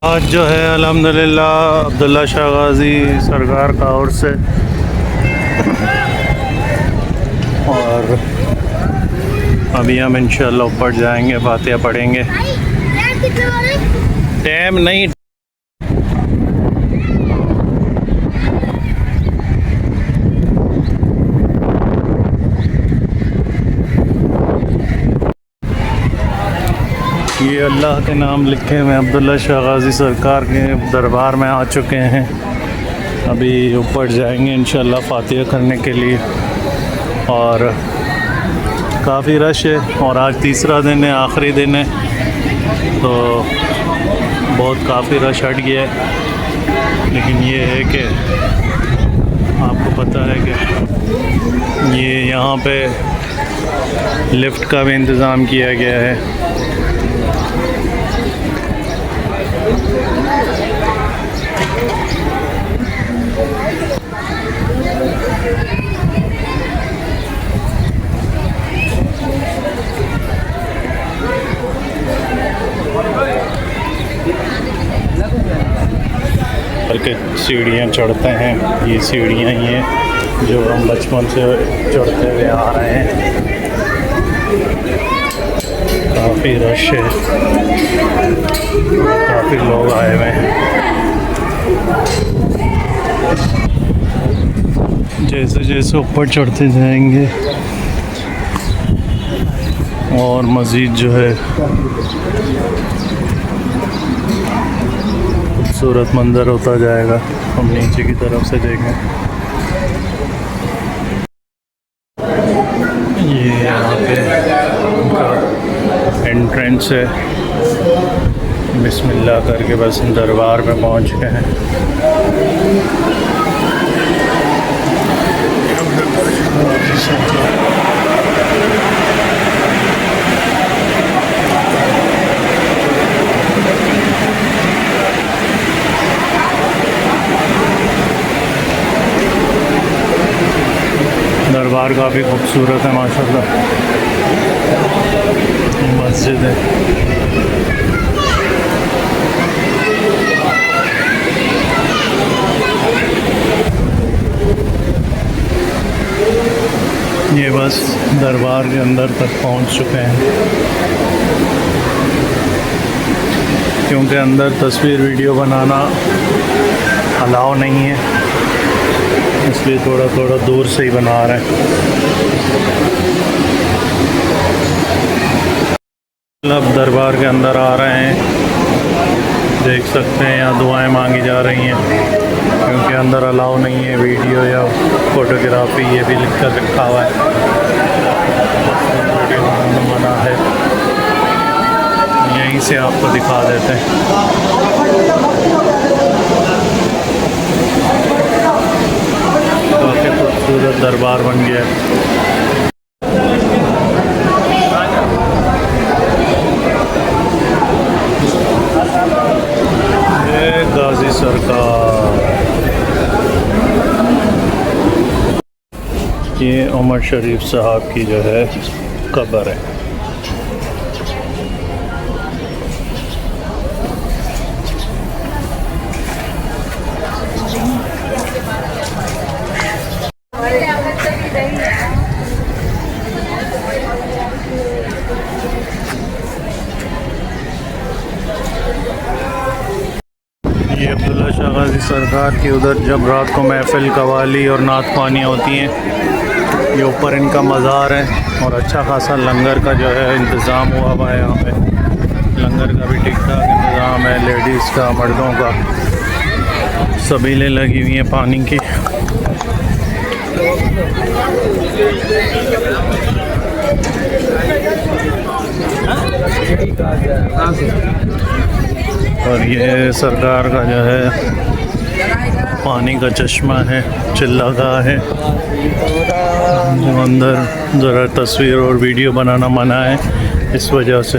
आज जो है अल्हम्दुलिल्लाह अब्दुल्ला शाह गाज़ी सरकार का ओर से और अभी हम इंशाल्लाह ऊपर जाएंगे, फातिहा पढ़ेंगे। टाइम नहीं, ये अल्लाह के नाम लिखे हुए अब्दुल्ला शाह गाज़ी सरकार के दरबार में आ चुके हैं। अभी ऊपर जाएंगे इंशाल्लाह फातिहा करने के लिए और काफ़ी रश है और आज तीसरा दिन है, आखिरी दिन है, तो बहुत काफ़ी रश हट गया है। लेकिन ये है कि आपको पता है कि ये यहाँ पे लिफ्ट का भी इंतज़ाम किया गया है। करके सीढ़ियाँ चढ़ते हैं। ये सीढ़ियाँ ही हैं जो हम बचपन से चढ़ते हुए आ रहे हैं। काफ़ी रश है, काफ़ी लोग आए हुए हैं। जैसे जैसे ऊपर चढ़ते जाएंगे और मज़ीद जो है खूबसूरत मंज़र होता जाएगा। हम नीचे की तरफ से देखें, ये यहाँ पे एंट्रेंस है। बिस्मिल्लाह करके बस दरबार पे पहुँच गए हैं। दरबार काफ़ी खूबसूरत है माशाल्लाह। मस्जिद है, ये बस दरबार के अंदर तक पहुंच चुके हैं। क्योंकि अंदर तस्वीर वीडियो बनाना अलाउ नहीं है, इसलिए थोड़ा थोड़ा दूर से ही बना रहे हैं। अब दरबार के अंदर आ रहे हैं, देख सकते हैं यहाँ दुआएं मांगी जा रही हैं। क्योंकि अंदर अलाउ नहीं है वीडियो या फोटोग्राफी, ये भी लिख कर रखा हुआ है, वीडियो बनाना मना है। यहीं से आपको दिखा देते हैं। काफ़ी खूबसूरत दरबार बन गया है। ये गाज़ी सरकार, ये उमर शरीफ साहब की जो है कब्र है। ये अब्दुल्ला शाह गाज़ी सरकार की उधर जब रात को महफिल, कवाली और नात ख़्वानियाँ होती हैं, ये ऊपर इनका मज़ार है और अच्छा खासा लंगर का जो है इंतज़ाम हुआ हुआ है। यहाँ पे लंगर का भी ठीक ठाक इंतज़ाम है, लेडीज़ का, मर्दों का। सबीलें लगी हुई हैं पानी की। और ये सरकार का जो है पानी का चश्मा है, चिल्लागाह है, जो अंदर ज़रा तस्वीर और वीडियो बनाना मना है इस वजह से।